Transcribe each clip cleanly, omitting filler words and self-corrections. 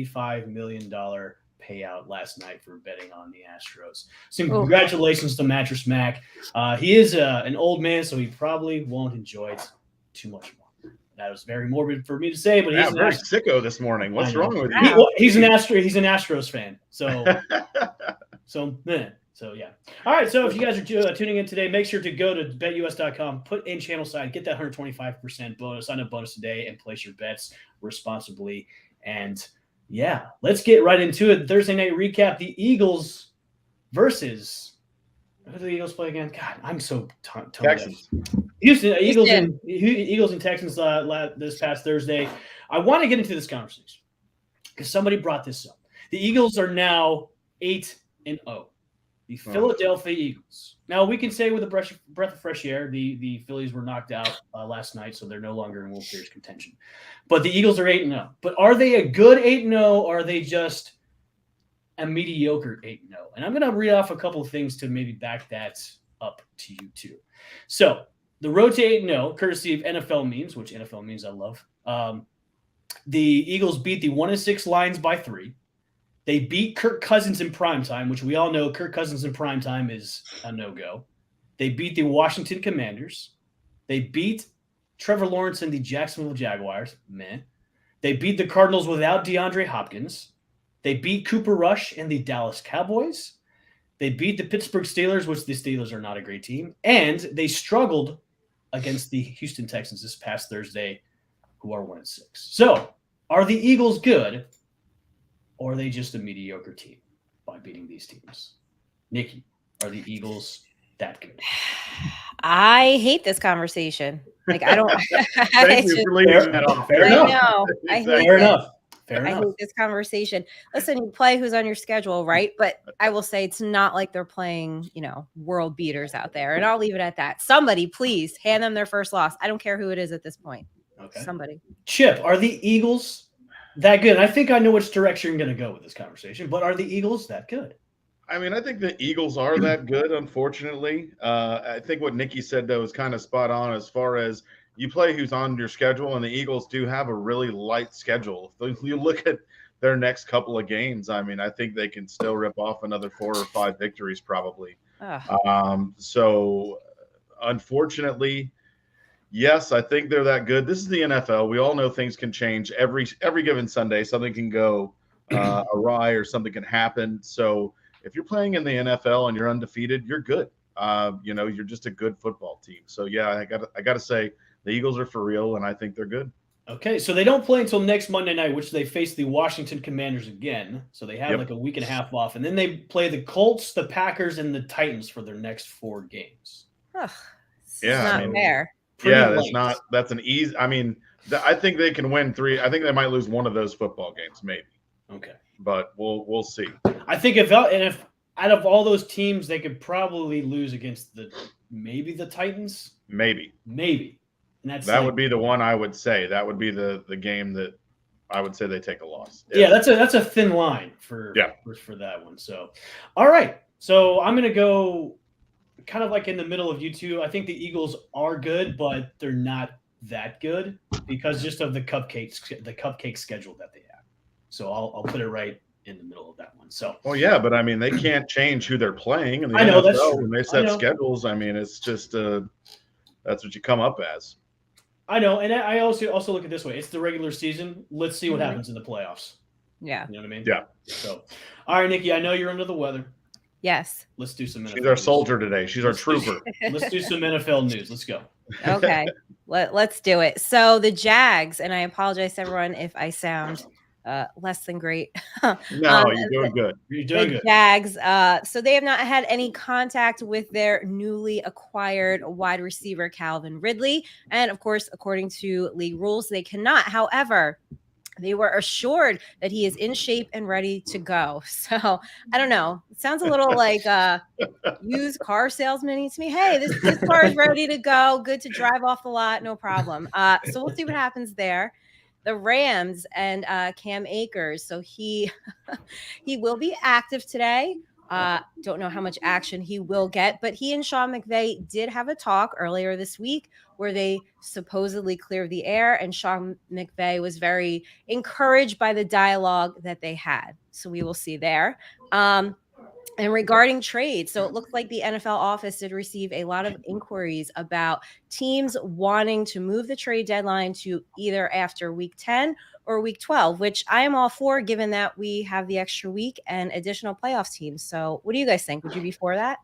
$5 million payout last night for betting on the Astros. So Oh, congratulations to Mattress Mac. He is an old man, so he probably won't enjoy it too much more. That was very morbid for me to say, but Yeah, he's an very Astros. sicko this morning. I What's know. wrong with you? Wow. He's an Astros fan. So yeah. All right. So if you guys are tuning in today, make sure to go to betus.com, put in Channelside, get that 125% bonus, sign up bonus today, and place your bets responsibly. And yeah, let's get right into it. Thursday night recap: the Eagles versus who do the Eagles play again? God, I'm so Texans. Houston Eagles Houston. and Texans this past Thursday. I want to get into this conversation because somebody brought this up. The Eagles are now 8-0. The Philadelphia Eagles. Now we can say with a breath of fresh air, the Phillies were knocked out last night, so they're no longer in World Series contention. But the Eagles are 8-0. But are they a good 8-0, or are they just a mediocre 8-0? And I'm going to read off a couple of things to maybe back that up to you too. So the road to 8-0, courtesy of NFL memes, which NFL memes I love. The Eagles beat the 1-6 Lions by 3. They beat Kirk Cousins in primetime, which we all know Kirk Cousins in primetime is a no-go. They beat the Washington Commanders. They beat Trevor Lawrence and the Jacksonville Jaguars. Meh. They beat the Cardinals without DeAndre Hopkins. They beat Cooper Rush and the Dallas Cowboys. They beat the Pittsburgh Steelers, which the Steelers are not a great team. And they struggled against the Houston Texans this past Thursday, who are 1-6. So, are the Eagles good? Or are they just a mediocre team by beating these teams? Nikki, are the Eagles that good? I hate this conversation. Like, I don't. Thank you for leaving that off. Fair I enough. know. I hate Fair it. enough. I Fair enough. hate this conversation. Listen, you play who's on your schedule, right? But I will say it's not like they're playing, world beaters out there. And I'll leave it at that. Somebody, please hand them their first loss. I don't care who it is at this point. Okay. Somebody. Chip, are the Eagles that good? I think I know which direction you're going to go with this conversation, but are the Eagles that good? I mean, I think the Eagles are that good, unfortunately. I think what Nikki said, though, is kind of spot on as far as you play who's on your schedule, and the Eagles do have a really light schedule. If you look at their next couple of games, I mean, I think they can still rip off another 4 or 5 victories probably. So, unfortunately, yes, I think they're that good. This is the NFL. We all know things can change every given Sunday. Something can go awry or something can happen. So if you're playing in the NFL and you're undefeated, you're good. You're just a good football team. So yeah, I got to say the Eagles are for real, and I think they're good. Okay, so they don't play until next Monday night, which they face the Washington Commanders again. So they have like a week and a half off, and then they play the Colts, the Packers, and the Titans for their next 4 games. It's not fair. That's an easy. I mean, I think they can win 3. I think they might lose one of those football games, maybe. Okay, but we'll see. I think if out of all those teams, they could probably lose against maybe the Titans. Maybe. And that would be the one I would say. That would be the game that I would say they take a loss. Yeah, that's a thin line for that one. So, all right. So I'm gonna go kind of like in the middle of you two. I think the Eagles are good, but they're not that good because just of the cupcake schedule that they have. So I'll put it right in the middle of that one. So but I mean they can't change who they're playing in the I know, NFL that's true. when they set schedules. I mean it's just that's what you come up as. I know, and I also look at it this way. It's the regular season. Let's see what happens in the playoffs. Yeah. You know what I mean? Yeah. So, all right, Nikki, I know you're under the weather. Yes. Let's do some NFL She's our news. soldier today. She's our trooper. Let's do some NFL news. Let's go. Okay. Let's do it. So the Jags, and I apologize to everyone if I sound less than great. No, you're doing good. You're doing good. Jags, so they have not had any contact with their newly acquired wide receiver, Calvin Ridley. And of course, according to league rules, they cannot. However, they were assured that he is in shape and ready to go. So I don't know. It sounds a little like used car salesman to me. Hey, this car is ready to go. Good to drive off the lot. No problem. So we'll see what happens there. The Rams and Cam Akers. So he will be active today. Don't know how much action he will get, but he and Sean McVay did have a talk earlier this week where they supposedly cleared the air, and Sean McVay was very encouraged by the dialogue that they had. So we will see there. And regarding trade, so it looks like the NFL office did receive a lot of inquiries about teams wanting to move the trade deadline to either after week 10 or week 12, which I am all for, given that we have the extra week and additional playoffs teams. So what do you guys think? Would you be for that?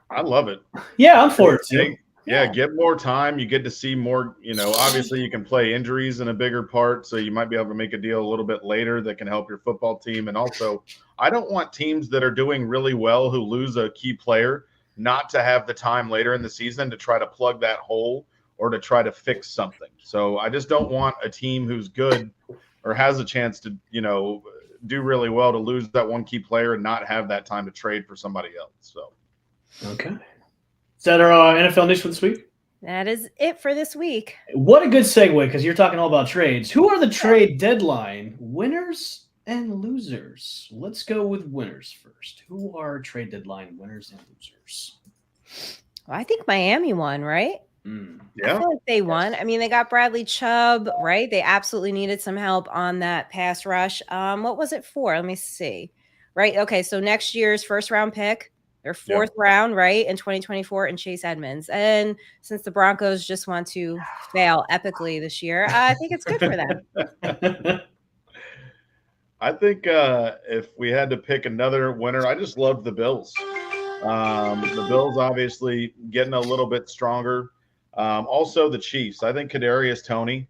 I love it. Yeah, I'm for it too. Yeah, get more time. You get to see more, obviously you can play injuries in a bigger part, so you might be able to make a deal a little bit later that can help your football team. And also, I don't want teams that are doing really well who lose a key player not to have the time later in the season to try to plug that hole or to try to fix something. So I just don't want a team who's good or has a chance to, do really well to lose that one key player and not have that time to trade for somebody else. So, okay. Is that our NFL news for this week? That is it for this week. What a good segue, because you're talking all about trades. Who are the trade deadline winners and losers? Let's go with winners first. Who are trade deadline winners and losers? Well, I think Miami won, right? Yeah. I feel like they won. I mean, they got Bradley Chubb, right? They absolutely needed some help on that pass rush. What was it for? Let me see. Right. Okay. So next year's first round pick, their fourth round, right, in 2024, and Chase Edmonds. And since the Broncos just want to fail epically this year, I think it's good for them. I think if we had to pick another winner, I just love the Bills. The Bills obviously getting a little bit stronger. Also the Chiefs. I think Kadarius Toney.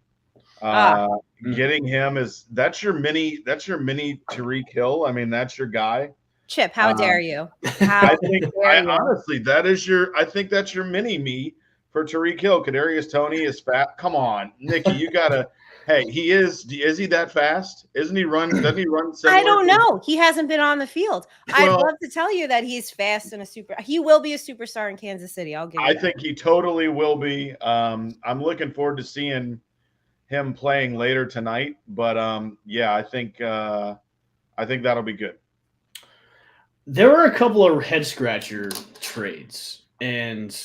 Getting him that's your mini Tyreek Hill. I mean, that's your guy. Chip, how dare you? Honestly, I think that's your mini me for Tyreek Hill. Kadarius Toney is fat. Come on, Nikki, you gotta. Hey, is he that fast? Doesn't he run? I don't know. He hasn't been on the field. I'd love to tell you that he's fast and he will be a superstar in Kansas City. I'll give you that. I think he totally will be. I'm looking forward to seeing him playing later tonight. But I think that'll be good. There were a couple of head scratcher trades, and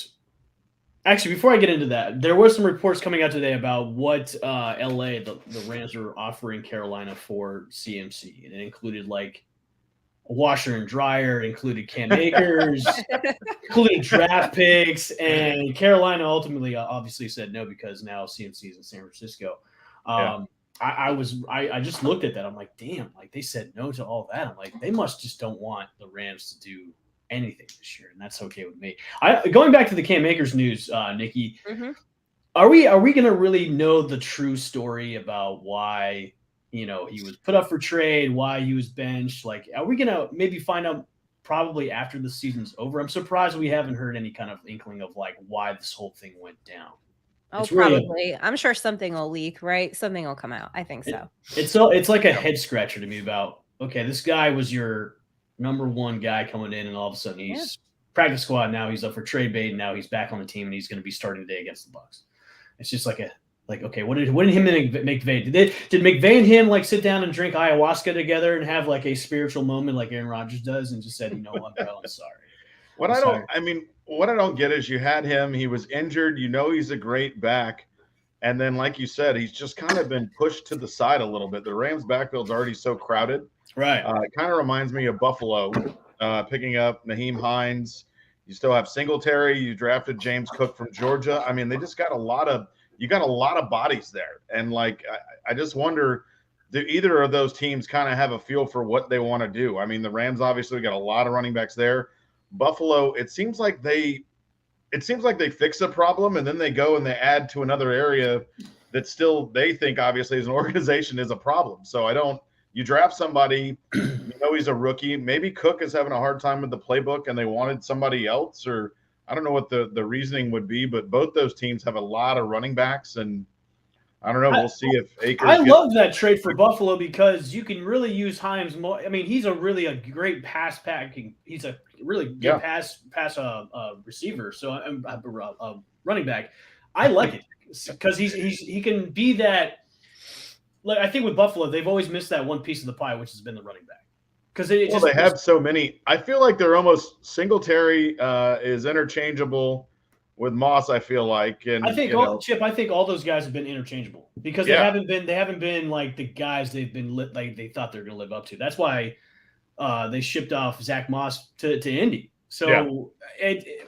actually, before I get into that, there were some reports coming out today about what LA, the Rams, are offering Carolina for CMC, and it included like a washer and dryer, it included Cam Akers, included draft picks, and Carolina ultimately obviously said no because now CMC is in San Francisco. I just looked at that. I'm like, damn, like they said no to all that. I'm like, they must just don't want the Rams to do anything this year, and that's okay with me. Going back to the Cam Akers news, Nikki, are we going to really know the true story about why he was put up for trade, why he was benched? Like, are we going to maybe find out probably after the season's over? I'm surprised we haven't heard any kind of inkling of like why this whole thing went down. Oh, probably. I'm sure something will leak, right? Something will come out. I think so. It's like a head scratcher to me about, okay, this guy was your number one guy coming in, and all of a sudden he's practice squad. Now he's up for trade bait, and now he's back on the team, and he's going to be starting today against the Bucks. It's just like okay, what did him and McVay did McVay and him like sit down and drink ayahuasca together and have like a spiritual moment like Aaron Rodgers does, and just said, you know what, bro, I'm sorry. What I don't get is you had him, he was injured, he's a great back, and then like you said, he's just kind of been pushed to the side a little bit. The Rams backfield's already so crowded. Right. It kind of reminds me of Buffalo, picking up Naheem Hines. You still have Singletary. You drafted James Cook from Georgia. I mean, they just got a lot of bodies there. And like, I just wonder, do either of those teams kind of have a feel for what they want to do? I mean, the Rams obviously got a lot of running backs there. Buffalo, it seems like they fix a problem and then they go and they add to another area that still they think obviously as an organization is a problem. So you draft somebody, he's a rookie. Maybe Cook is having a hard time with the playbook and they wanted somebody else, or I don't know what the reasoning would be, but both those teams have a lot of running backs, and I don't know. We'll see if Akers. I love that trade for Buffalo because you can really use Hines more. I mean, he's a great pass packing. He's a really good pass receiver. So running back. I like it because he can be that. Like, I think with Buffalo, they've always missed that one piece of the pie, which has been the running back. Because they have so many. I feel like they're almost Singletary is interchangeable with Moss. I feel like, and I think Chip. I think all those guys have been interchangeable because they haven't been like the guys they've been like they thought they were going to live up to. That's why they shipped off Zach Moss to Indy. So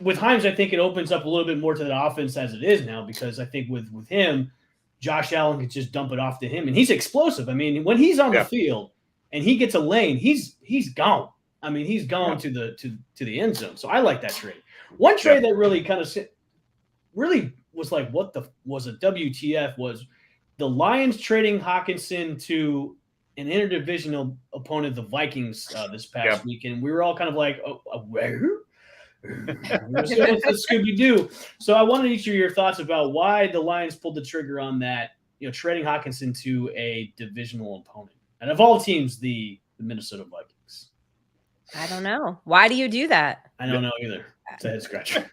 with Himes, I think it opens up a little bit more to the offense as it is now because I think with him, Josh Allen could just dump it off to him, and he's explosive. I mean, when he's on the field and he gets a lane, he's gone. I mean, he's gone to the end zone. So I like that trade. One trade that really kind of really was like, what the was a WTF was the Lions trading Hawkinson to an interdivisional opponent, the Vikings, this past weekend. We were all kind of like, where? What's the Scooby-Doo? So I wanted each of your thoughts about why the Lions pulled the trigger on that, trading Hawkinson to a divisional opponent. And of all teams, the Minnesota Vikings. I don't know. Why do you do that? I don't know either. It's a head scratcher.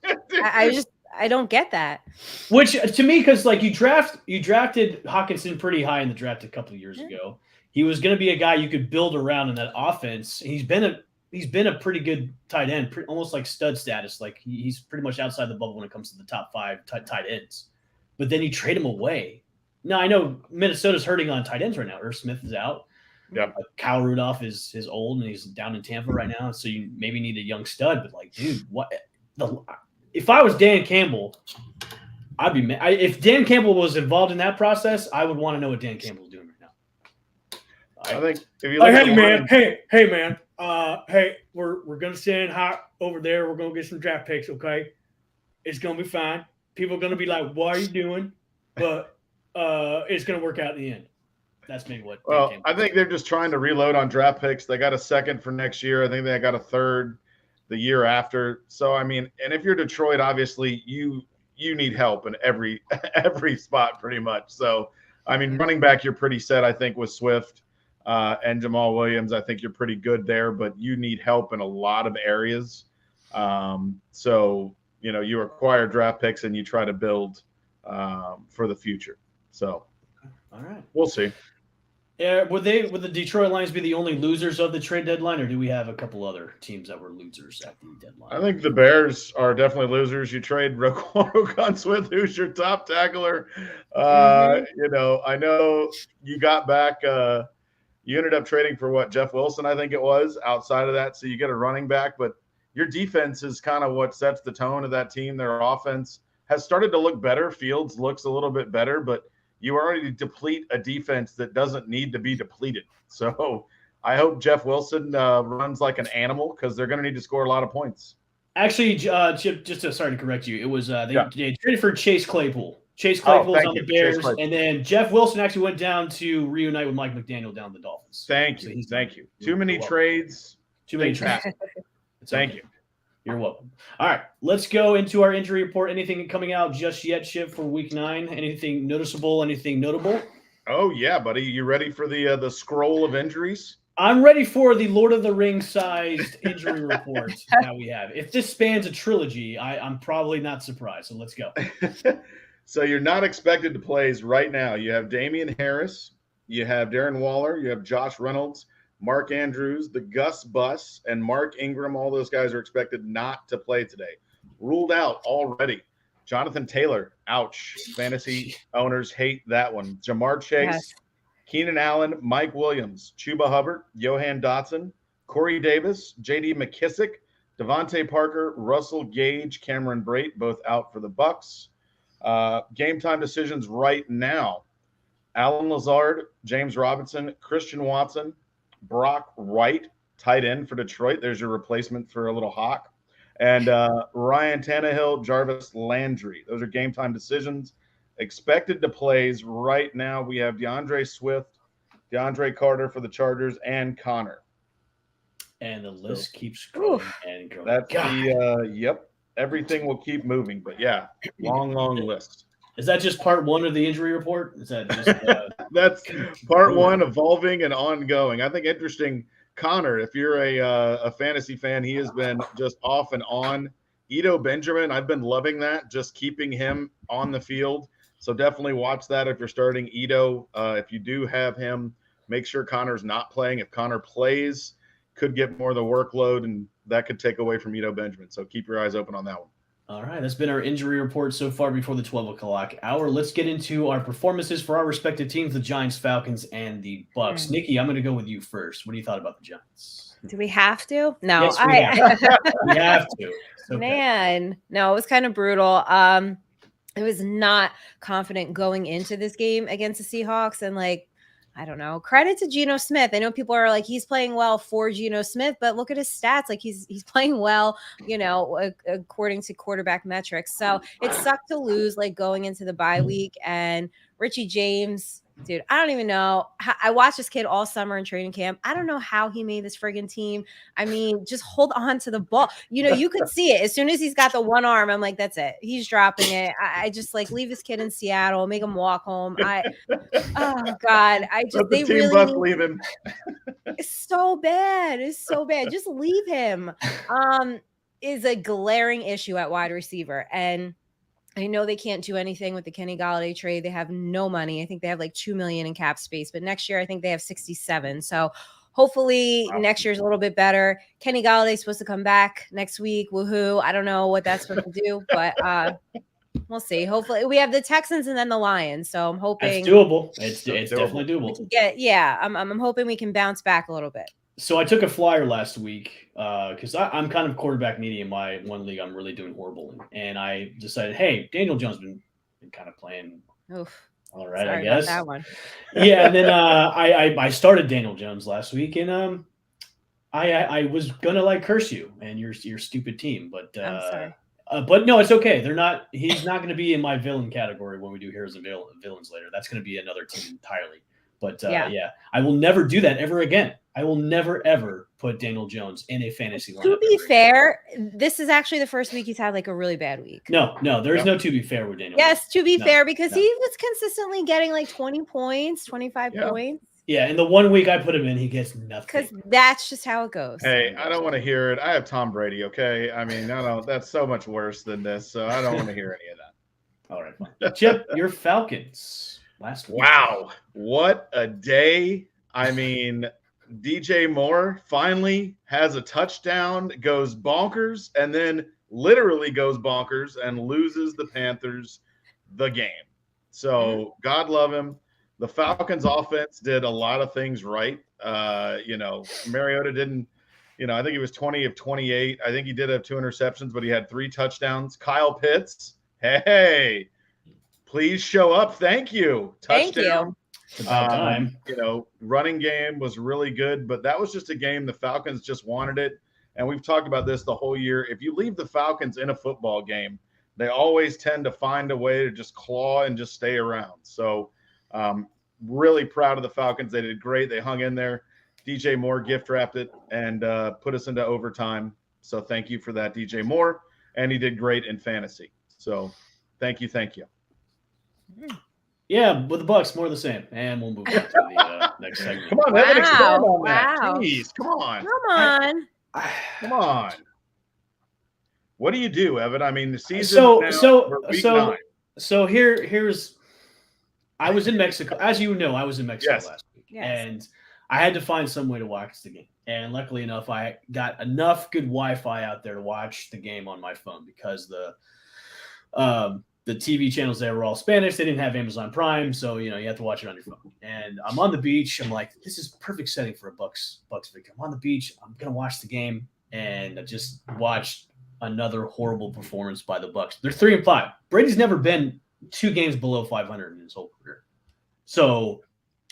I don't get that. Which to me, because like you drafted Hawkinson pretty high in the draft a couple of years ago. He was going to be a guy you could build around in that offense. He's been a pretty good tight end, almost like stud status. Like he's pretty much outside the bubble when it comes to the top 5 tight ends. But then you trade him away. Now I know Minnesota's hurting on tight ends right now. Irv Smith is out. Yeah. Kyle Rudolph is old and he's down in Tampa right now. So you maybe need a young stud. But like, dude, if I was Dan Campbell, I'd be mad. If Dan Campbell was involved in that process, I would want to know what Dan Campbell's doing right now. I think if you look hey man, hey, we're gonna send hot over there. We're gonna get some draft picks, okay? It's gonna be fine. People are gonna be like, "What are you doing?" But it's gonna work out in the end. That's maybe what. Well, I think they're just trying to reload on draft picks. They got a second for next year. I think they got a third the year after. So I mean, and if you're Detroit, obviously you need help in every spot pretty much. So I mean, running back, you're pretty set. I think with Swift. And Jamal Williams, I think you're pretty good there, but you need help in a lot of areas. So, you acquire draft picks and you try to build for the future. So, all right, we'll see. Would the Detroit Lions be the only losers of the trade deadline, or do we have a couple other teams that were losers at the deadline? I think the Bears are definitely losers. You trade Roquan Smith, who's your top tackler. I know you got back you ended up trading for Jeff Wilson, I think it was, outside of that. So you get a running back, but your defense is kind of what sets the tone of that team. Their offense has started to look better. Fields looks a little bit better, but you already deplete a defense that doesn't need to be depleted. So I hope Jeff Wilson runs like an animal because they're going to need to score a lot of points. Actually, Chip, sorry to correct you. It was they traded for Chase Claypool. Chase Claypool was on the Bears, and then Jeff Wilson actually went down to reunite with Mike McDaniel down the Dolphins. Thank you. Too many trades. Too many trades. Thank you. You're welcome. All right, let's go into our injury report. Anything coming out just yet, Chip, for Week 9? Anything noticeable? Anything notable? Oh yeah, buddy. You ready for the scroll of injuries? I'm ready for the Lord of the Rings sized injury report that we have. If this spans a trilogy, I'm probably not surprised. So let's go. So you're not expected to play right now. You have Damian Harris, you have Darren Waller, you have Josh Reynolds, Mark Andrews, the Gus Bus, and Mark Ingram. All those guys are expected not to play today. Ruled out already. Jonathan Taylor, ouch. Fantasy owners hate that one. Jamar Chase, Keenan Allen, Mike Williams, Chuba Hubbard, Johan Dotson, Corey Davis, J.D. McKissick, Devontae Parker, Russell Gage, Cameron Brate, both out for the Bucks. Game time decisions right now. Alan Lazard, James Robinson, Christian Watson, Brock Wright, tight end for Detroit. There's your replacement for a little hawk. And Ryan Tannehill, Jarvis Landry. Those are game time decisions. Expected to plays right now. We have DeAndre Swift, DeAndre Carter for the Chargers, and Connor. And the list keeps growing and growing. That's yep. Everything will keep moving, but yeah, long list. Is that just part one of the injury report? Is that just that's part one, evolving and ongoing? I think interesting. Connor, if you're a fantasy fan, he has been just off and on. Ito Benjamin, I've been loving that, just keeping him on the field. So definitely watch that if you're starting Ito. If you do have him, make sure Connor's not playing. If Connor plays, could get more of the workload, and that could take away from Ito Benjamin. So keep your eyes open on that one. All right, that's been our injury report so far before the 12 o'clock hour. Let's get into our performances for our respective teams, the Giants, Falcons, and the Bucks. Nikki, I'm going to go with you first. What do you thought about the Giants? Do we have to? No, Yes, we have. We have to. Okay. Man, no, it was kind of brutal. I was not confident going into this game against the Seahawks, and I don't know. Credit to Geno Smith. I know people are like, he's playing well for Geno Smith, but look at his stats. Like he's playing well, according to quarterback metrics. So it sucked to lose going into the bye week. And Richie James, dude, I don't even know. I watched this kid all summer in training camp. I don't know how he made this friggin' team. I mean, just hold on to the ball. You could see it. As soon as he's got the one arm, I'm like, that's it. He's dropping it. I just leave this kid in Seattle, make him walk home. Oh God. They team really bus leave him. It's so bad. It's so bad. Just leave him. Is a glaring issue at wide receiver. And I know they can't do anything with the Kenny Golladay trade. They have no money. I think they have $2 million in cap space, but next year I think they have 67. So hopefully next year's a little bit better. Kenny Galladay's supposed to come back next week. Woohoo. I don't know what that's supposed to do, but we'll see. Hopefully we have the Texans and then the Lions. So I'm hoping it's doable. It's definitely doable. I'm hoping we can bounce back a little bit. So I took a flyer last week because I'm kind of quarterback needy in my one league. I'm really doing horrible in, and I decided, hey, Daniel Jones been kind of playing. Oof. All right, Sorry I guess about that one. Yeah, and then I started Daniel Jones last week, and I was gonna curse you and your stupid team, but I'm sorry. But no, it's okay. He's not gonna be in my villain category when we do heroes and villains later. That's gonna be another team entirely. But yeah, I will never do that ever again. I will never, ever put Daniel Jones in a fantasy lineup. To be fair, this is actually the first week he's had a really bad week. No, there's no to be fair with Daniel. Yes, to be fair, because he was consistently getting 20 points, 25 points. Yeah, and the 1 week I put him in, he gets nothing. Because that's just how it goes. Hey, I don't want to hear it. I have Tom Brady, okay? I mean, that's so much worse than this, so I don't want to hear any of that. All right, fine. Chip, your Falcons last week. Wow, what a day. I mean, DJ Moore finally has a touchdown, goes bonkers, and then literally goes bonkers and loses the Panthers the game. So God love him. The Falcons offense did a lot of things right. Mariota didn't, I think he was 20 of 28. I think he did have 2 interceptions, but he had 3 touchdowns. Kyle Pitts, hey, please show up. Thank you. Touchdown. Thank you. Time. Running game was really good, but that was just a game the Falcons just wanted it. And we've talked about this the whole year. If you leave the Falcons in a football game, they always tend to find a way to just claw and just stay around. So really proud of the Falcons. They did great. They hung in there. DJ Moore gift wrapped it and put us into overtime. So thank you for that, DJ Moore. And he did great in fantasy. So thank you. Yeah, with the Bucks, more of the same. And we'll move on to the next segment. Come on, Evan, expand on that. Wow. Jeez, come on. Come on. What do you do, Evan? I mean, the season. So here's. I was in Mexico, as you know. I was in Mexico last week, and I had to find some way to watch the game. And luckily enough, I got enough good Wi-Fi out there to watch the game on my phone because the TV channels there were all Spanish. They didn't have Amazon Prime, so you have to watch it on your phone. And I'm on the beach. I'm like, this is perfect setting for a Bucks victory. I'm on the beach. I'm gonna watch the game, and I just watched another horrible performance by the Bucks. They're 3-5. Brady's never been 2 games below 500 in his whole career. So,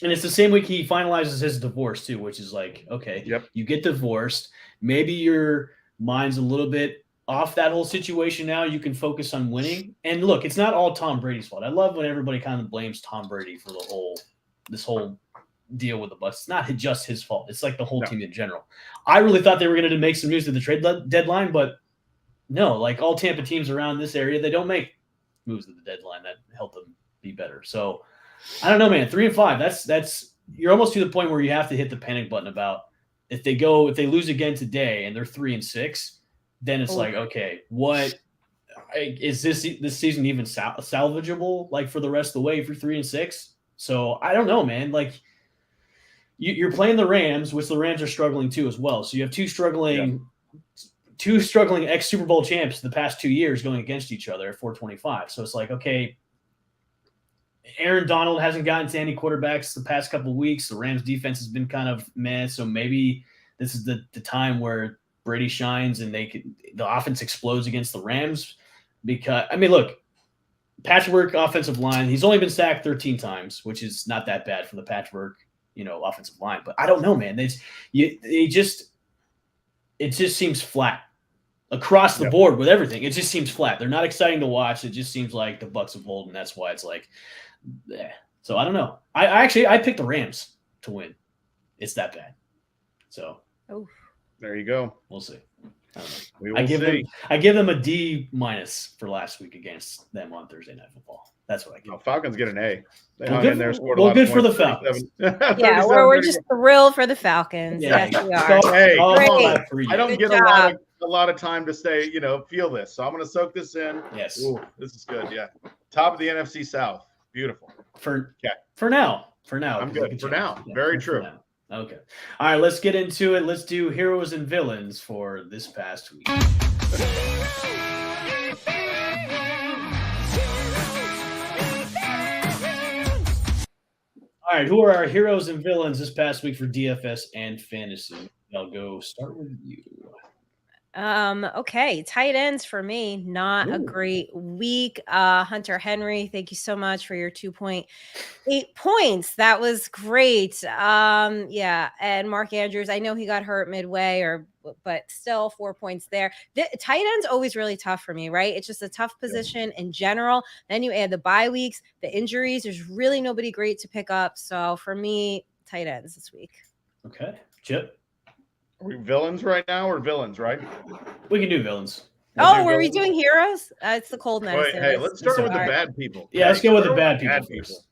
and it's the same week he finalizes his divorce too, which is okay, you get divorced. Maybe your mind's a little bit off that whole situation now. You can focus on winning. And look, it's not all Tom Brady's fault. I love when everybody kind of blames Tom Brady for this whole deal with the Bucs. It's not just his fault. It's the whole team in general. I really thought they were going to make some news at the trade deadline, but no, all Tampa teams around this area, they don't make moves at the deadline that help them be better. So I don't know, man. 3-5. That's you're almost to the point where you have to hit the panic button about if they lose again today and they're 3-6, then it's okay, what is this season even salvageable for the rest of the way for 3-6? So I don't know, man. you're playing the Rams, which the Rams are struggling too as well. So you have two struggling ex Super Bowl champs the past 2 years going against each other at 425. So it's like, okay, Aaron Donald hasn't gotten to any quarterbacks the past couple of weeks. The Rams defense has been kind of meh. So maybe this is the time where Brady shines and the offense explodes against the Rams. Because I mean, look, patchwork offensive line. He's only been sacked 13 times, which is not that bad for the patchwork, offensive line. But I don't know, man. It just seems flat across the board with everything. It just seems flat. They're not exciting to watch. It just seems like the Bucs of old, and that's why it's like, so I don't know. I picked the Rams to win. It's that bad. So there you go. We'll see. I give them a D- for last week against them on Thursday Night Football. That's what I give. Falcons get an A. They well, hung good, in there, scored well, a lot good of for points, the Falcons. Yeah, we're just thrilled for the Falcons. Yeah, yes, we are. Hey, great. I don't get a lot of time to say, feel this. So I'm going to soak this in. Yes. Ooh, this is good. Yeah. Top of the NFC South. Beautiful. For now. I'm good. For now. Yeah, very true. Now. Okay. All right, let's get into it. Let's do heroes and villains for this past week. All right, who are our heroes and villains this past week for DFS and fantasy? I'll go start with you. Okay, tight ends for me, not a great week. Hunter Henry, thank you so much for your 2.8 points. That was great. And Mark Andrews, I know he got hurt midway, but still 4 points there. The tight end's always really tough for me, right? It's just a tough position in general. Then you add the bye weeks, the injuries. There's really nobody great to pick up. So for me, tight ends this week. Okay, Chip. Are we villains right now or villains, right? We can do villains. Were we doing heroes? It's the cold medicine. Hey, let's start with the bad people. Yeah, let's go with the bad people first.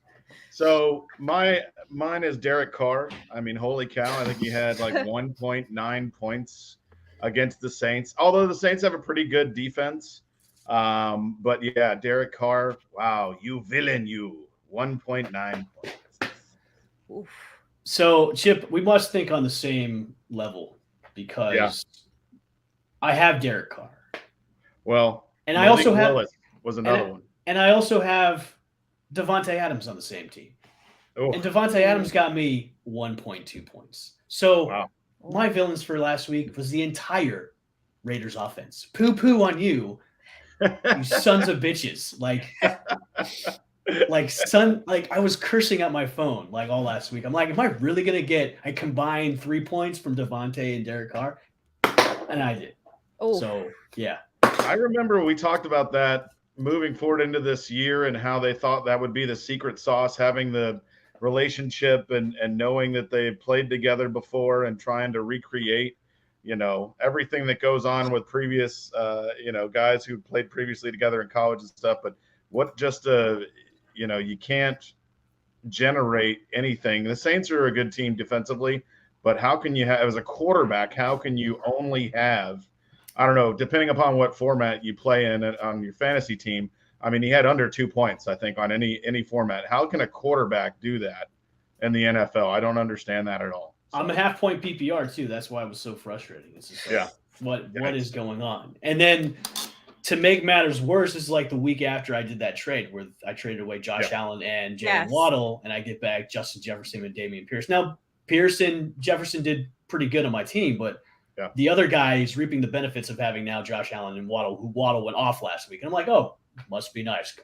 So mine is Derek Carr. I mean, holy cow. I think he had like 1.9 points against the Saints. Although the Saints have a pretty good defense. But yeah, Derek Carr. Wow, you villain, you. 1.9 points. Oof. So, Chip, we must think on the same level because I have Derek Carr. Well, and I also have was another one. And I also have Devontae Adams on the same team. Oh. And Devontae Adams got me 1.2 points. So my villains for last week was the entire Raiders offense. Poo-poo on you, you sons of bitches. I was cursing at my phone like all last week. I'm like, am I really going to get a combined 3 points from Devontae and Derek Carr? And I did. Oh. So, yeah. I remember we talked about that moving forward into this year and how they thought that would be the secret sauce, having the relationship and knowing that they played together before and trying to recreate, everything that goes on with previous, guys who played previously together in college and stuff. But you can't generate anything. The Saints are a good team defensively, but how can you have, as a quarterback, how can you only have, I don't know, depending upon what format you play in on your fantasy team. I mean, he had under 2 points, I think, on any format. How can a quarterback do that in the NFL? I don't understand that at all. So. I'm a half-point PPR, too. That's why it was so frustrating. It's just what is going on? And then to make matters worse, this is like the week after I did that trade where I traded away Josh Allen and Jalen Waddle, and I get back Justin Jefferson and Dameon Pierce. Now, Jefferson did pretty good on my team, but the other guy is reaping the benefits of having now Josh Allen and Waddle went off last week. And I'm like, must be nice.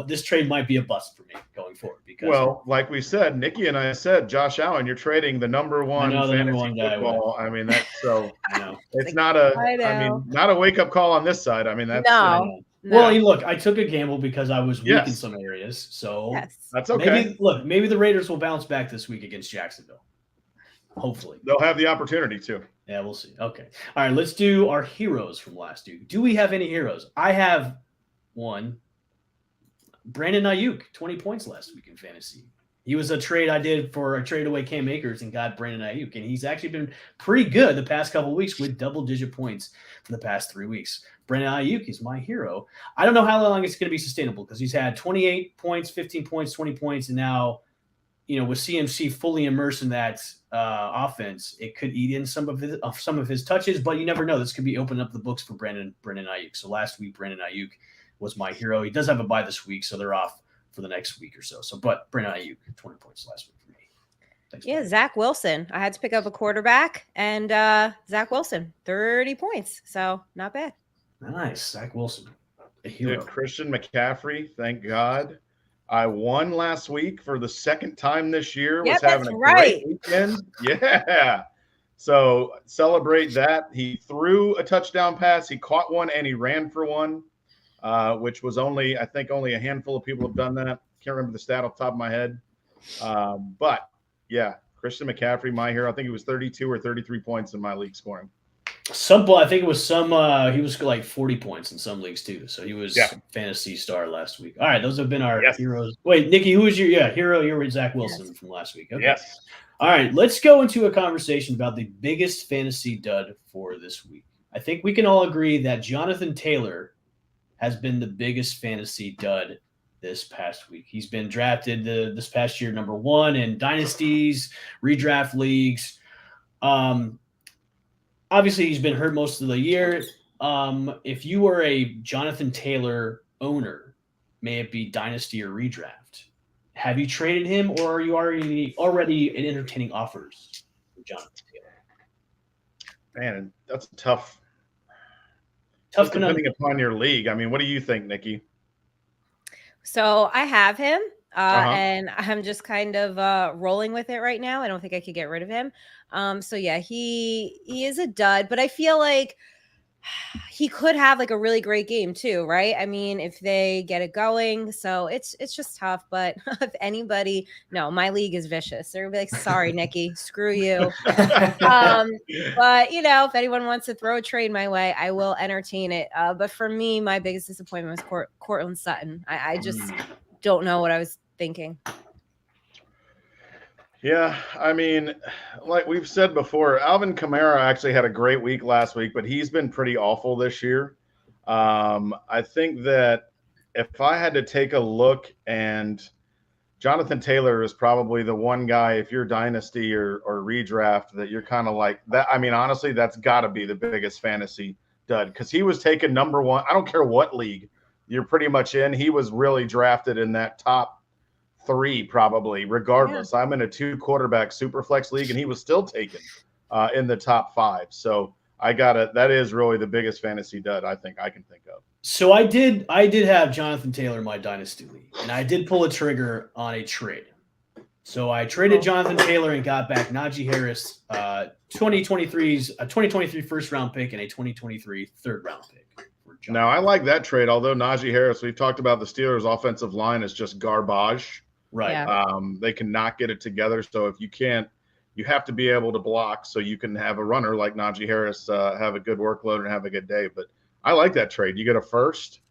This trade might be a bust for me going forward. Because like we said, Nikki and I said, Josh Allen, you're trading the number one fantasy football. I mean, that's so. It's not not a wake up call on this side. I mean, that's no. Well, look, I took a gamble because I was weak in some areas. So that's okay. Maybe the Raiders will bounce back this week against Jacksonville. Hopefully. They'll have the opportunity to. Yeah, we'll see. Okay. All right, let's do our heroes from last week. Do we have any heroes? I have one. Brandon Ayuk, 20 points last week in fantasy. He was a trade I did for a trade away Cam Akers and got Brandon Ayuk. And he's actually been pretty good the past couple of weeks with double-digit points for the past 3 weeks. Brandon Ayuk is my hero. I don't know how long it's going to be sustainable because he's had 28 points, 15 points, 20 points, and now with CMC fully immersed in that offense, it could eat in some of his touches. But you never know. This could be opening up the books for Brandon Ayuk. So last week, Brandon Ayuk was my hero. He does have a bye this week, so they're off for the next week or so. But Brandon Ayuk, 20 points last week for me. Thanks, yeah, man. Zach Wilson. I had to pick up a quarterback, and Zach Wilson, 30 points. So not bad. Nice, Zach Wilson, a hero. Dude, Christian McCaffrey, thank God. I won last week for the second time this year. Yep, was having that's a right. great weekend. Yeah. So celebrate that. He threw a touchdown pass. He caught one and he ran for one, which was only a handful of people have done that. Can't remember the stat off the top of my head. But yeah, Christian McCaffrey, my hero. I think it was 32 or 33 points in my league scoring. I think it was he was like 40 points in some leagues too. So he was fantasy star last week. All right, those have been our heroes. Wait, Nikki, who was your hero? You were Zach Wilson from last week. Okay. Yes. All right, let's go into a conversation about the biggest fantasy dud for this week. I think we can all agree that Jonathan Taylor has been the biggest fantasy dud this past week. He's been drafted this past year number 1 in dynasties, redraft leagues. Obviously, he's been hurt most of the year. If you are a Jonathan Taylor owner, may it be dynasty or redraft, have you traded him, or are you already entertaining offers for Jonathan Taylor? Man, that's tough. Depending upon your league. I mean, what do you think, Nikki? So I have him, and I'm just kind of rolling with it right now. I don't think I could get rid of him. So yeah, he is a dud, but I feel like he could have like a really great game too, right? I mean, if they get it going. So it's just tough. But if anybody, no, my league is vicious. They're gonna be like, sorry, Nikki, screw you. But if anyone wants to throw a trade my way, I will entertain it. But for me, my biggest disappointment was Cortland Sutton. I just don't know what I was thinking. Yeah, I mean, like we've said before, Alvin Kamara actually had a great week last week, but he's been pretty awful this year. I think that if I had to take a look, and Jonathan Taylor is probably the one guy, if you're dynasty or redraft, that you're kind of like that. I mean, honestly, that's got to be the biggest fantasy dud, because he was taken number 1. I don't care what league you're pretty much in. He was really drafted in that top 3 probably, regardless. Yeah. I'm in a 2 quarterback super flex league, and he was still taken in the top 5. So that is really the biggest fantasy dud I think I can think of. So I did have Jonathan Taylor in my dynasty league, and I did pull a trigger on a trade. So I traded Jonathan Taylor and got back Najee Harris, 2023 first round pick and a 2023 third round pick. Now, I like that trade, although Najee Harris, we've talked about the Steelers' offensive line is just garbage. Right. Yeah. They cannot get it together. So if you can't, you have to be able to block so you can have a runner like Najee Harris have a good workload and have a good day. But I like that trade. You get a first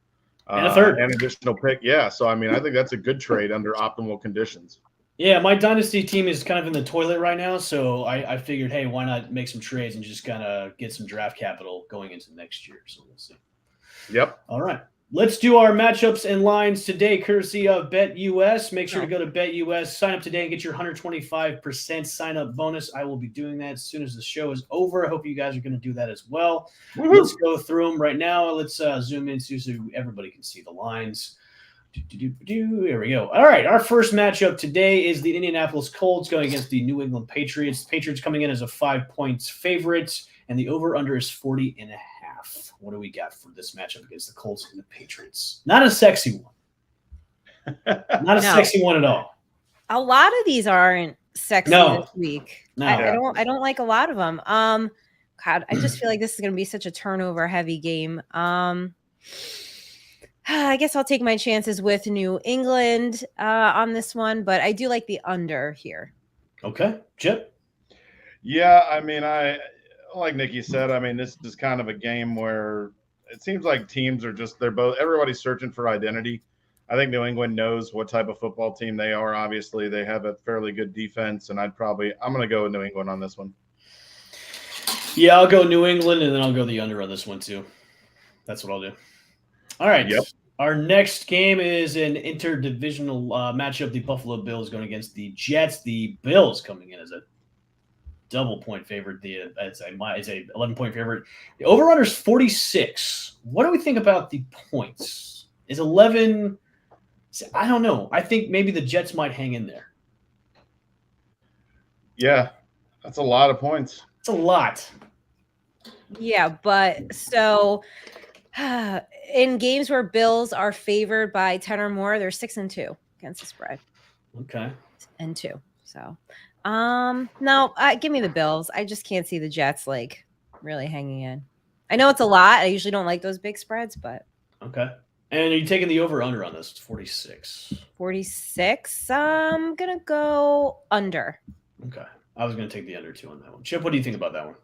and a third and additional pick. Yeah. So, I mean, I think that's a good trade under optimal conditions. Yeah, my dynasty team is kind of in the toilet right now. So I figured, hey, why not make some trades and just kind of get some draft capital going into next year. So we'll see. Yep. All right. Let's do our matchups and lines today, courtesy of BetUS. Make sure to go to BetUS, sign up today, and get your 125% sign-up bonus. I will be doing that as soon as the show is over. I hope you guys are going to do that as well. Woo-hoo. Let's go through them right now. Let's zoom in so everybody can see the lines. Here we go. All right, our first matchup today is the Indianapolis Colts going against the New England Patriots. The Patriots coming in as a 5-point favorite, and the over-under is 40.5. What do we got for this matchup against the Colts and the Patriots? Not a sexy one. Not a sexy one at all. A lot of these aren't sexy this week. No. I don't like a lot of them. God, I just feel like this is going to be such a turnover-heavy game. I guess I'll take my chances with New England on this one, but I do like the under here. Okay. Chip? Yeah, I mean, like Nikki said, I mean, this is kind of a game where it seems like teams are everybody's searching for identity. I think New England knows what type of football team they are. Obviously, they have a fairly good defense, and I'm going to go with New England on this one. Yeah, I'll go New England, and then I'll go the under on this one too. That's what I'll do. All right. Yep. Our next game is an interdivisional matchup. The Buffalo Bills going against the Jets. The Bills coming in as a double point favorite. It's a 11-point favorite. The over-under is 46. What do we think about the points? Is 11? I don't know. I think maybe the Jets might hang in there. Yeah, that's a lot of points. It's a lot. Yeah, but so in games where Bills are favored by 10 or more, they're 6-2 against the spread. Okay. And 2. So, no, give me the Bills. I just can't see the Jets like really hanging in. I know it's a lot. I usually don't like those big spreads, but okay. And are you taking the over/under on this? It's 46. 46. I'm gonna go under. Okay. I was gonna take the under 2 on that one. Chip, what do you think about that one?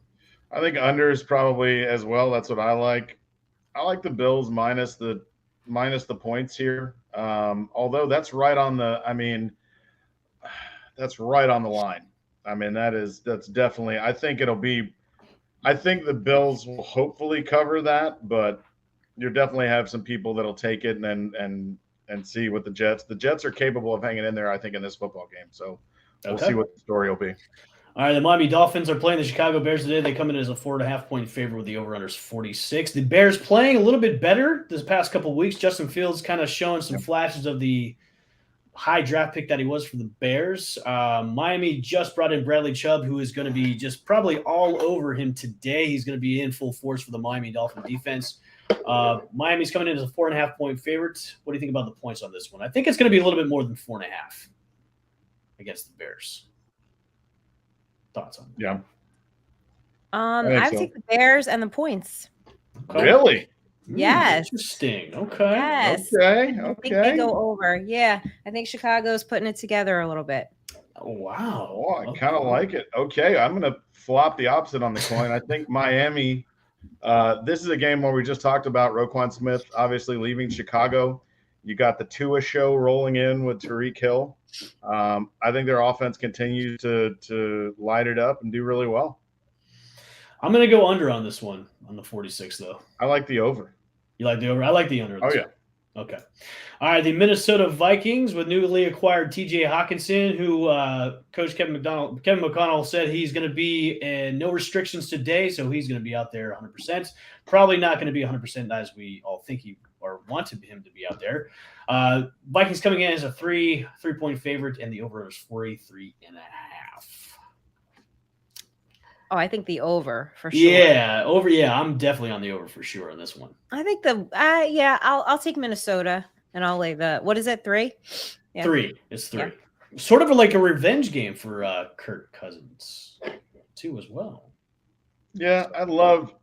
I think under is probably as well. That's what I like. I like the Bills minus the points here. Although that's right on the. I mean, that's right on the line. I mean, that's definitely. I think it'll be. I think the Bills will hopefully cover that, but you'll definitely have some people that'll take it and see what the Jets. The Jets are capable of hanging in there, I think, in this football game. So we'll see what the story will be. All right, the Miami Dolphins are playing the Chicago Bears today. They come in as a 4.5-point favorite with the over-unders 46. The Bears playing a little bit better this past couple of weeks. Justin Fields kind of showing some flashes of the high draft pick that he was for the Bears. Miami just brought in Bradley Chubb, who is going to be just probably all over him today. He's going to be in full force for the Miami Dolphin defense. Miami's coming in as a 4.5-point favorite. What do you think about the points on this one? I think it's going to be a little bit more than 4.5 against the Bears. Thoughts on that? Yeah. I would take the Bears and the points. Okay. Really? Yes. Interesting. Okay. Yes. Okay. I think they go over. Yeah. I think Chicago's putting it together a little bit. Oh, wow. Oh, I kind of like it. Okay. I'm going to flop the opposite on the coin. I think Miami, this is a game where we just talked about Roquan Smith obviously leaving Chicago. You got the Tua show rolling in with Tyreek Hill. I think their offense continues to light it up and do really well. I'm going to go under on this one on the 46, though. I like the over. You like the over? I like the under. Oh, yeah. Okay. All right. The Minnesota Vikings with newly acquired TJ Hawkinson, who Coach Kevin McConnell said he's going to be no restrictions today, so he's going to be out there 100%. Probably not going to be 100% as we all think he or want him to be out there. Vikings coming in as a 3-point favorite, and the over is 43.5. Oh, I think the over for sure. Yeah, over. Yeah, I'm definitely on the over for sure on this one. I think I'll take Minnesota and I'll lay the, what is it, 3? Yeah. 3. It's 3. Yeah. Sort of like a revenge game for Kirk Cousins too, as well. Yeah, I love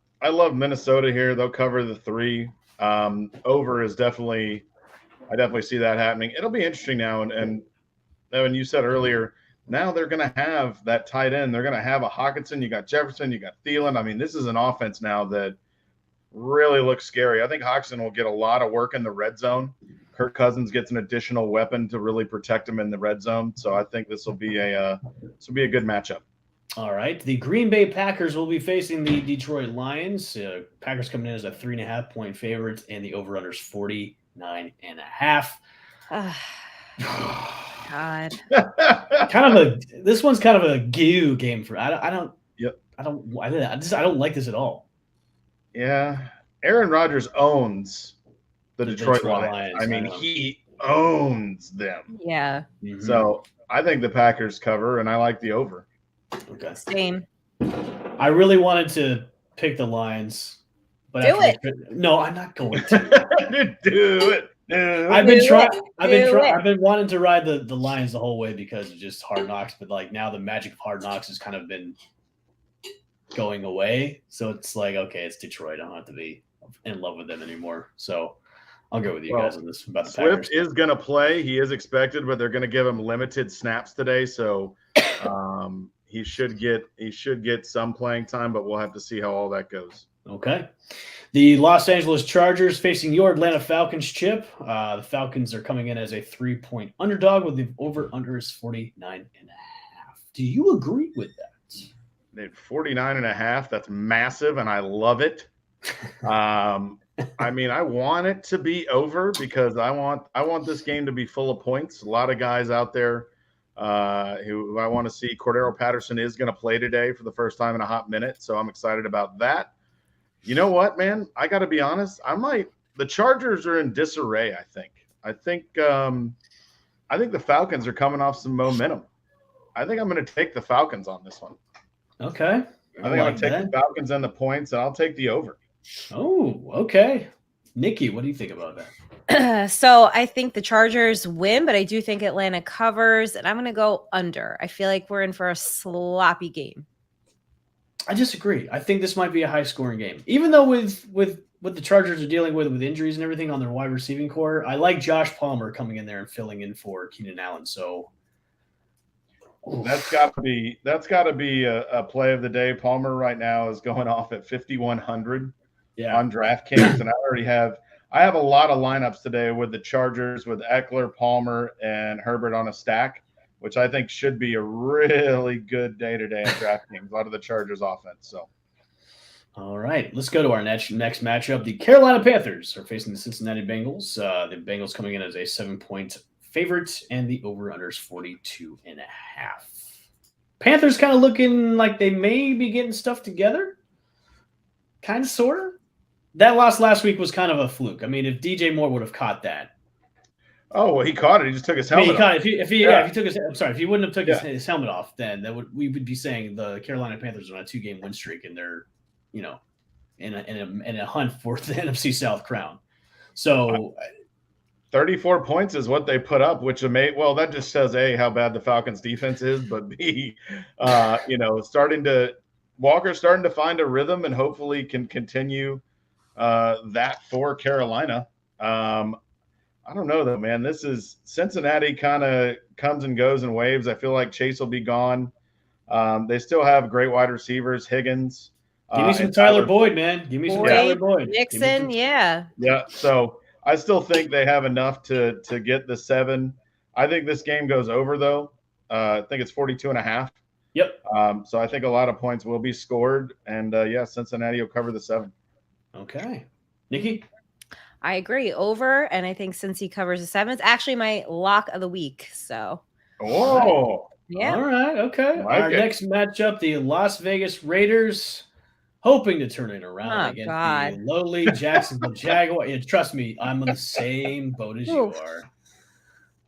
Minnesota here. They'll cover the 3. Over is definitely, I definitely see that happening. It'll be interesting now, and Evan, you said earlier, now they're going to have that tight end. They're going to have a Hawkinson. You got Jefferson. You got Thielen. I mean, this is an offense now that really looks scary. I think Hawkinson will get a lot of work in the red zone. Kirk Cousins gets an additional weapon to really protect him in the red zone. So I think this will be a good matchup. All right. The Green Bay Packers will be facing the Detroit Lions. Packers coming in as a 3.5-point favorite, and the over-under is 49.5. God. This one's kind of a goo game for I don't like this at all. Yeah. Aaron Rodgers owns the Detroit Lions. I mean, he owns them. Yeah. Mm-hmm. So I think the Packers cover, and I like the over. Okay. Same. I really wanted to pick the Lions, but no, I'm not going to. Do it. I've been wanting to ride the Lions the whole way because of just Hard Knocks, but like now the magic of Hard Knocks has kind of been going away. So it's like, okay, it's Detroit. I don't have to be in love with them anymore. So I'll go with you guys on this about the Swift Packers. is going to play. He is expected, but they're going to give him limited snaps today. So he should get some playing time, but we'll have to see how all that goes. Okay. The Los Angeles Chargers facing your Atlanta Falcons, Chip. The Falcons are coming in as a 3-point underdog with the over-under is 49.5. Do you agree with that? 49.5. That's massive, and I love it. I mean, I want it to be over because I want this game to be full of points. A lot of guys out there who I want to see. Cordero Patterson is going to play today for the first time in a hot minute, so I'm excited about that. You know what, man? I got to be honest. The Chargers are in disarray. I think the Falcons are coming off some momentum. I think I'm going to take the Falcons on this one. Okay. I think I'm going to take the Falcons and the points, and I'll take the over. Oh, okay. Nikki, what do you think about that? So I think the Chargers win, but I do think Atlanta covers, and I'm going to go under. I feel like we're in for a sloppy game. I disagree. I think this might be a high-scoring game. Even though with what the Chargers are dealing with injuries and everything on their wide receiving core, I like Josh Palmer coming in there and filling in for Keenan Allen. So that's got to be a play of the day. Palmer right now is going off at 5,100 on DraftKings, and I have a lot of lineups today with the Chargers with Eckler, Palmer, and Herbert on a stack, which I think should be a really good day today at DraftKings. A lot of the Chargers offense. So, all right, let's go to our next matchup. The Carolina Panthers are facing the Cincinnati Bengals. The Bengals coming in as a 7-point favorite, and the over/under is 42.5. Panthers kind of looking like they may be getting stuff together. Kind of, sort of. That loss last week was kind of a fluke. I mean, if DJ Moore would have caught that. Oh, well, he caught it. He just took his helmet off. If he wouldn't have took his helmet off, then we would be saying the Carolina Panthers are on a 2-game win streak, and they're, in a hunt for the NFC South crown. So 34 points is what they put up, which that just says A, how bad the Falcons defense is, but B, Walker's starting to find a rhythm and hopefully can continue for Carolina. I don't know though, man. This is Cincinnati kind of comes and goes in waves. I feel like Chase will be gone. They still have great wide receivers, Higgins. Give me some Tyler Boyd, man. Give me some Tyler Boyd. Nixon, yeah. So I still think they have enough to get the 7. I think this game goes over though. I think it's 42.5. Yep. So I think a lot of points will be scored, and Cincinnati will cover the 7. Okay, Nikki. I agree. Over, and I think since he covers the 7, it's actually my lock of the week. So. Oh. Yeah. All right. Okay. Our next matchup, the Las Vegas Raiders, hoping to turn it around against the lowly Jacksonville Jaguars. Yeah, trust me, I'm on the same boat as you are.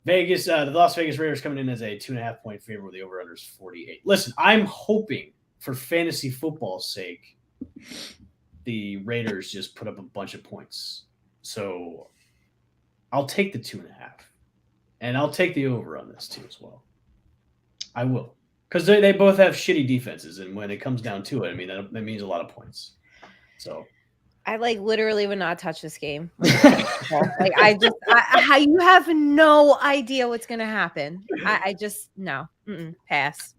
Vegas, the Las Vegas Raiders coming in as a 2.5-point favorite with the over/under is 48. Listen, I'm hoping for fantasy football's sake, the Raiders just put up a bunch of points. So I'll take the 2.5, and I'll take the over on this too as well. I will, because they both have shitty defenses, and when it comes down to it, I mean that means a lot of points. So I literally would not touch this game. You have no idea what's going to happen. I just no pass.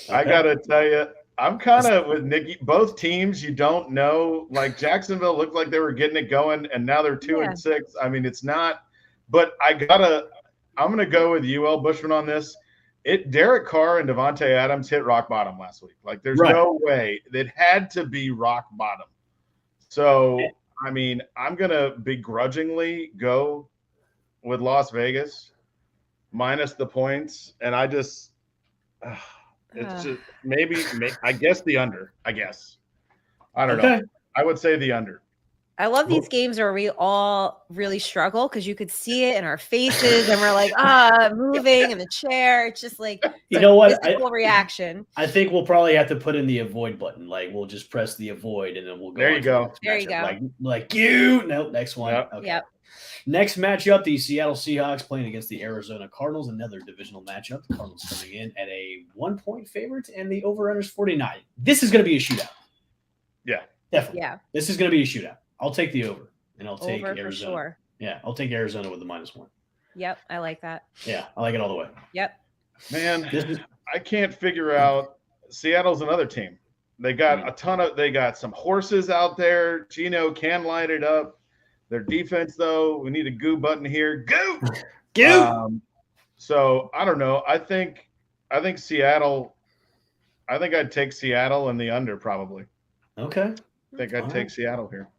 Okay. I gotta tell you, I'm kind of with Nikki. Both teams, you don't know. Like Jacksonville looked like they were getting it going, and now they're 2-6. I mean, it's not. But I'm gonna go with UL Bushman on this. Derek Carr and Devontae Adams hit rock bottom last week. Like, there's no way. It had to be rock bottom. So, I mean, I'm gonna begrudgingly go with Las Vegas minus the points, and I just. It's just maybe I guess the under. I don't know. I would say the under. I love these games where we all really struggle because you could see it in our faces and we're like, moving in the chair. It's just like physical reaction. I think we'll probably have to put in the avoid button. Like we'll just press the avoid and then we'll go. There you go. There you go. Nope, next one. Yep. Okay. Yep. Next matchup, the Seattle Seahawks playing against the Arizona Cardinals, another divisional matchup. The Cardinals coming in at a 1-point favorite, and the over/under is 49. This is going to be a shootout. Yeah, definitely. Yeah, this is going to be a shootout. I'll take the over, and I'll take over Arizona. For sure. Yeah, I'll take Arizona with the -1. Yep, I like that. Yeah, I like it all the way. Yep. Man, I can't figure out. Seattle's another team. They got they got some horses out there. Gino can light it up. Their defense, though, we need a goo button here. Goo. So I don't know. I think Seattle. I think I'd take Seattle and the under probably. Okay. I think I'd take Seattle here.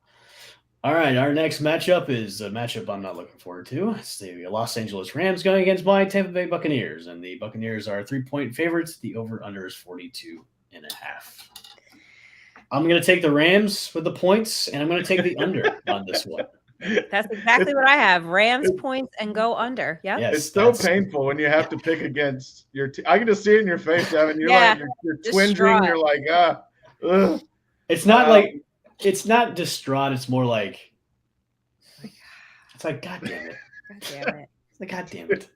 All right, our next matchup is a matchup I'm not looking forward to. It's the Los Angeles Rams going against my Tampa Bay Buccaneers, and the Buccaneers are 3-point favorites. The over/under is 42.5. I'm going to take the Rams with the points, and I'm going to take the under on this one. That's exactly what I have. Rams points and go under. Yeah. Yes, It's so painful when you have to pick against your team. I can just see it in your face, Evan. You're like you're twinging. You're like, ugh. It's not like it's not distraught. It's more like it's like, God damn it. God damn it. It's like, God damn it.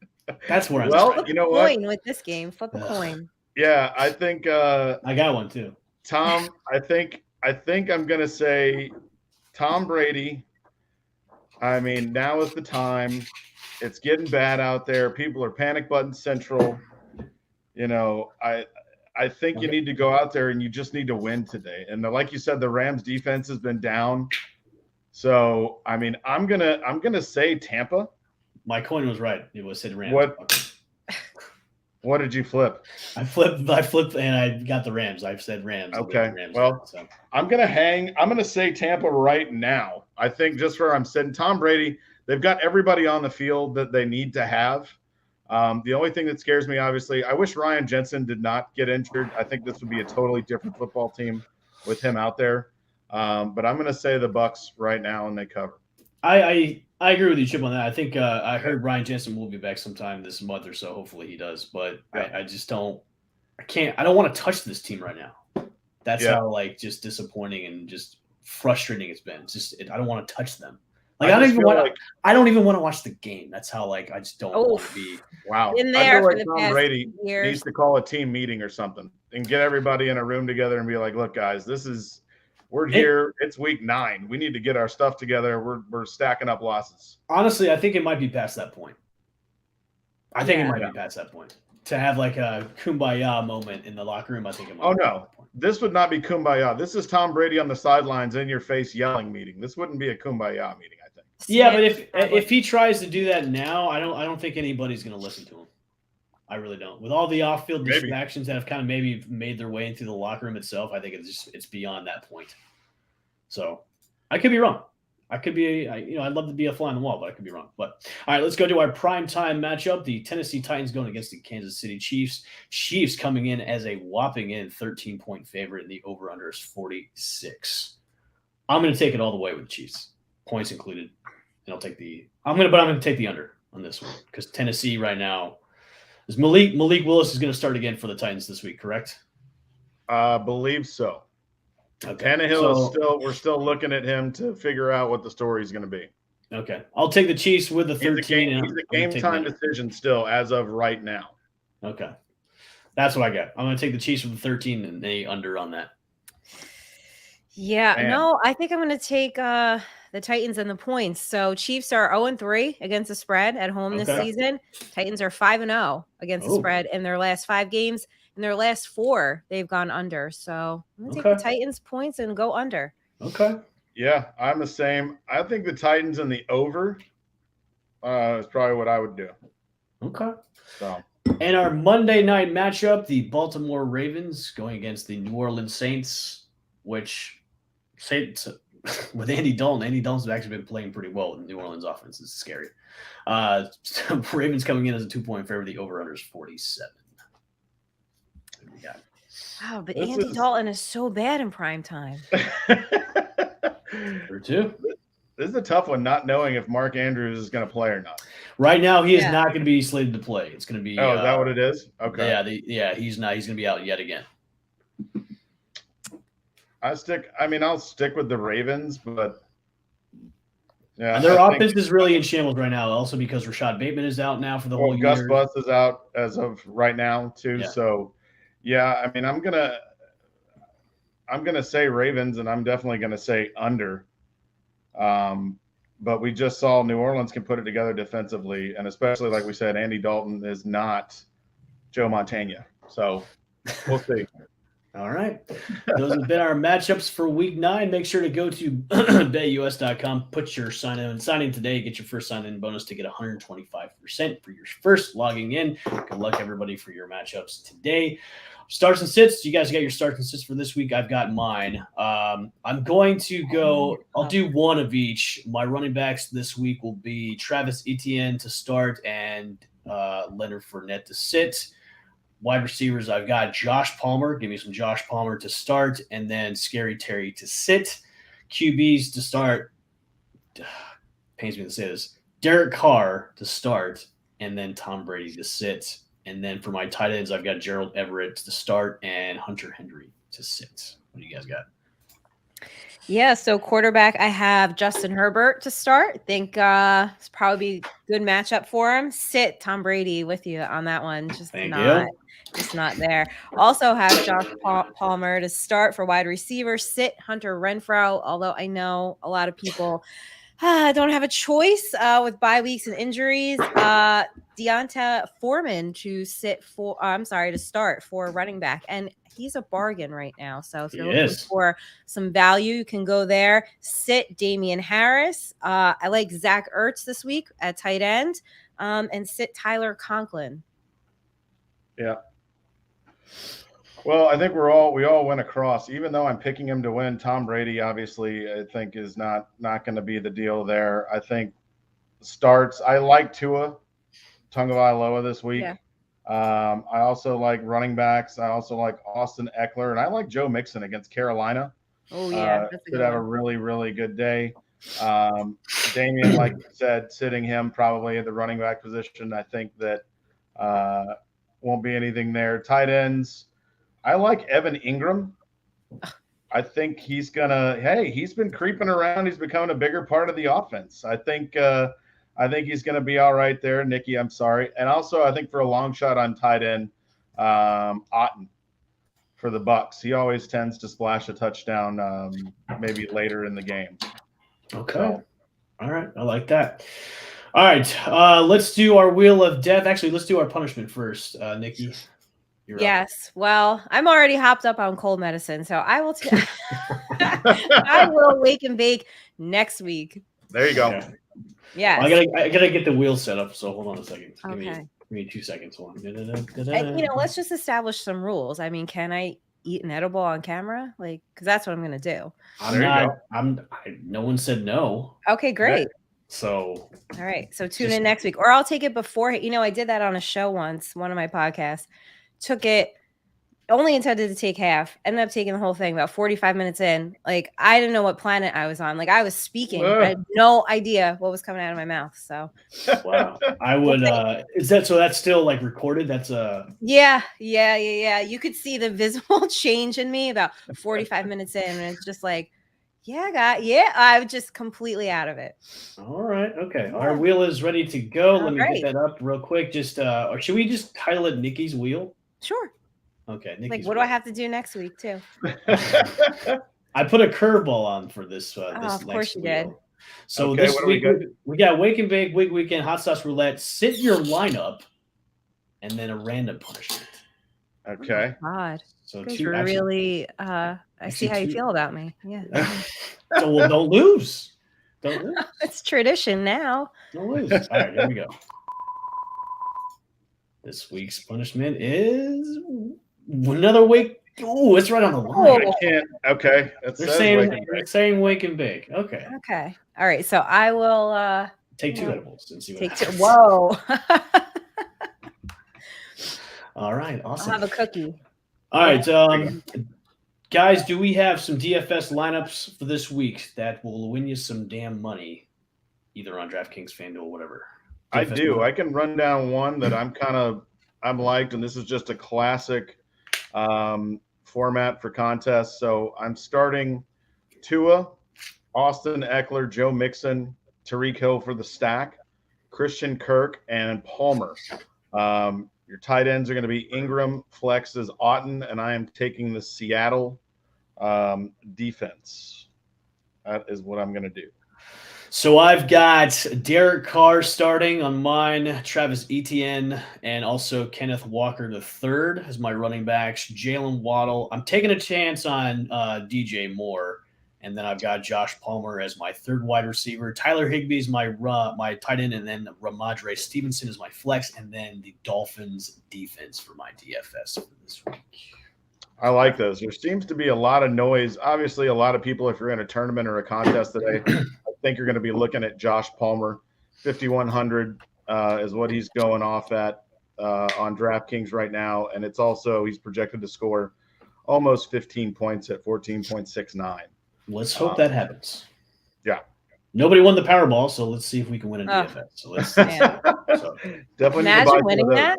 That's where I'm Well, you know what? Coin with this game. Flip a coin. Yeah, I think I got one too. Tom, I think I'm gonna say Tom Brady. I mean, now is the time. It's getting bad out there. People are panic button central. You know, I think you need to go out there and you just need to win today. And like you said, the Rams defense has been down. So, I mean, I'm gonna say Tampa. My coin was right. It was said Rams. What did you flip? I flipped, and I got the Rams. I've said Rams. Okay. Rams well, I'm gonna say Tampa right now. I think just where I'm sitting, Tom Brady. They've got everybody on the field that they need to have. The only thing that scares me, obviously, I wish Ryan Jensen did not get injured. I think this would be a totally different football team with him out there. But I'm going to say the Bucs right now, and they cover. I agree with you, Chip, on that. I think I heard Ryan Jensen will be back sometime this month or so. Hopefully he does. But I just don't – I don't want to touch this team right now. That's how, like, just disappointing and just frustrating it's been. It's just I don't want to touch them. Like I don't even want to watch the game. That's how I just don't want to be. Wow. In there I feel like Tom Brady needs to call a team meeting or something and get everybody in a room together and be like, look, guys, we're here. It's week 9. We need to get our stuff together. We're stacking up losses. Honestly, I think it might be past that point. I think it might be past that point. To have like a kumbaya moment in the locker room, I think it might be. No. This would not be kumbaya. This is Tom Brady on the sidelines in your face yelling meeting. This wouldn't be a kumbaya meeting, I think. Yeah, but if he tries to do that now, I don't think anybody's going to listen to him. I really don't. With all the off-field distractions that have kind of maybe made their way into the locker room itself, I think it's beyond that point. So I could be wrong. I could be, I'd love to be a fly on the wall, but I could be wrong. But all right, let's go to our primetime matchup. The Tennessee Titans going against the Kansas City Chiefs. Chiefs coming in as a whopping 13-point favorite, and the over/under is 46. I'm going to take it all the way with the Chiefs, points included, and I'll take I'm going to take the under on this one because Tennessee right now is Malik Willis is going to start again for the Titans this week, correct? I believe so. Okay. Tannehill we're still looking at him to figure out what the story is going to be. Okay. I'll take the Chiefs with the 13. He's a game time decision still as of right now. Okay. That's what I got. I'm going to take the Chiefs with the 13 and they under on that. Yeah. Man. No, I think I'm going to take the Titans and the points. So Chiefs are 0-3 against the spread at home this season. Titans are 5-0 against the spread in their last 5 games. In their last 4, they've gone under. So I'm going to take the Titans points and go under. Okay. Yeah, I'm the same. I think the Titans and the over is probably what I would do. Okay. So. And our Monday night matchup, the Baltimore Ravens going against the New Orleans Saints, which Saints with Andy Dalton. Andy Dalton's actually been playing pretty well with the New Orleans offense. It's scary. Ravens coming in as a 2-point favorite. The over/under is 47. Wow, but Andy Dalton is so bad in prime time. Or two. This is a tough one, not knowing if Mark Andrews is going to play or not. Right now, he is not going to be slated to play. It's going to be. Oh, is that what it is? Okay. Yeah, he's not. He's going to be out yet again. I'll stick with the Ravens, but yeah, and their offense is really in shambles right now. Also, because Rashad Bateman is out now for the whole year. Gus Bus is out as of right now too. Yeah. So. Yeah, I mean, I'm gonna say Ravens, and I'm definitely gonna say under. But we just saw New Orleans can put it together defensively, and especially like we said, Andy Dalton is not Joe Montana. So we'll see. All right. Those have been our matchups for week 9. Make sure to go to betus.com, put your sign in today, get your first sign in bonus to get 125% for your first logging in. Good luck, everybody, for your matchups today. Starts and sits. You guys got your starts and sits for this week. I've got mine. I'm going to go, I'll do one of each. My running backs this week will be Travis Etienne to start and Leonard Fournette to sit. Wide receivers, I've got Josh Palmer. Give me some Josh Palmer to start, and then Scary Terry to sit. QBs to start. Pains me to say this. Derek Carr to start, and then Tom Brady to sit. And then for my tight ends, I've got Gerald Everett to start and Hunter Henry to sit. What do you guys got? Yeah, so quarterback, I have Justin Herbert to start. I think it's probably a good matchup for him. Sit Tom Brady with you on that one. Just not there. Also have Josh Palmer to start for wide receiver. Sit Hunter Renfrow, although I know a lot of people don't have a choice with bye weeks and injuries. Deonta Foreman to start for running back. And he's a bargain right now. So if you're looking for some value, you can go there. Sit Damian Harris. I like Zach Ertz this week at tight end. And sit Tyler Conklin. Yeah. Well, I think we all went across. Even though I'm picking him to win, Tom Brady obviously I think is not going to be the deal there. I think starts. I like Tua Tagovailoa this week. Yeah. I also like running backs. I also like Austin Eckler, and I like Joe Mixon against Carolina. Oh yeah, could have a really, really good day. Damian, like you said, sitting him probably at the running back position. I think that won't be anything there. Tight ends. I like Evan Ingram. I think he's been creeping around. He's becoming a bigger part of the offense. I think he's going to be all right there. Nikki, I'm sorry. And also I think for a long shot on tight end, Otten for the Bucks. He always tends to splash a touchdown maybe later in the game. Okay. So. All right. I like that. All right. Let's do our Wheel of Death. Actually, let's do our punishment first, Nikki. Yes. Well, I'm already hopped up on cold medicine, so I will I will wake and bake next week. There you go. Yeah. Well, I gotta get the wheel set up, so hold on a second. Okay. Give me 2 seconds. Hold on. And, let's just establish some rules. I mean, can I eat an edible on camera? Like, because that's what I'm gonna do. No one said no. Okay, great. So all right. So tune in next week. Or I'll take it before. I did that on a show once, one of my podcasts. Took it, only intended to take half, ended up taking the whole thing about 45 minutes in. Like, I didn't know what planet I was on. Like, I was speaking. I had no idea what was coming out of my mouth. So wow. I would that's still like recorded? That's Yeah. You could see the visible change in me about 45 minutes in, and it's just like, I was just completely out of it. All right. Okay. Yeah. Our wheel is ready to go. Let me get that up real quick. Just or should we just title it Nikki's Wheel? Sure. Okay. Nikki's what wheel. Do I have to do next week too? I put a curveball on for this. Of course you did. So this week we got Wake and Bake, Wig Weekend, Hot Sauce Roulette. Sit your lineup, and then a random punishment. Okay. Oh God. So really. I see how you feel about me. Yeah. So don't lose. Don't lose. It's tradition now. Don't lose. All right, here we go. This week's punishment is another wake. Oh, it's right on the line. I can't. Okay. They're saying wake and bake. Okay. Okay. All right. So I will take 2 edibles and see what happens. Take 2. Whoa. All right. Awesome. I'll have a cookie. All right. Guys, do we have some DFS lineups for this week that will win you some damn money, either on DraftKings, FanDuel, whatever? I do. I can run down one that I'm liked, and this is just a classic format for contests. So I'm starting Tua, Austin Eckler, Joe Mixon, Tyreek Hill for the stack, Christian Kirk, and Palmer. Your tight ends are going to be Ingram, flex is Otten, and I am taking the Seattle defense. That is what I'm going to do. So I've got Derek Carr starting on mine, Travis Etienne, and also Kenneth Walker III as my running backs. Jalen Waddle. I'm taking a chance on DJ Moore, and then I've got Josh Palmer as my third wide receiver. Tyler Higbee is my tight end, and then Ramondre Stevenson is my flex, and then the Dolphins defense for my DFS for this week. I like those. There seems to be a lot of noise. Obviously, a lot of people, if you're in a tournament or a contest today, I think you're going to be looking at Josh Palmer. 5,100 is what he's going off at on DraftKings right now. And it's also, he's projected to score almost 15 points at 14.69. Let's hope that happens. Yeah. Nobody won the Powerball, so let's see if we can win a DFS. So let's definitely imagine winning that.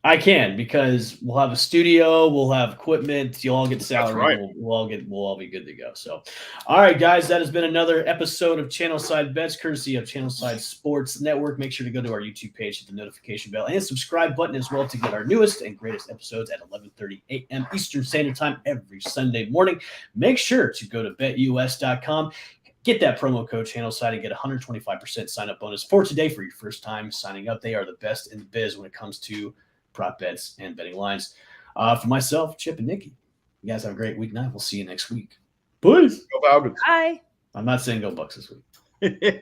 I can, because we'll have a studio, we'll have equipment, you'll all get salary, right. we'll all be good to go. So, all right, guys, that has been another episode of Channelside Bets, courtesy of Channelside Sports Network. Make sure to go to our YouTube page, hit the notification bell, and subscribe button as well to get our newest and greatest episodes at 11:30 a.m. Eastern Standard Time every Sunday morning. Make sure to go to betus.com. Get that promo code Channelside and get 125% sign-up bonus for today for your first time signing up. They are the best in the biz when it comes to prop bets and betting lines. For myself, Chip, and Nikki, you guys have a great week. We'll see you next week. Peace. Go Falcons. Bye. I'm not saying go Bucks this week.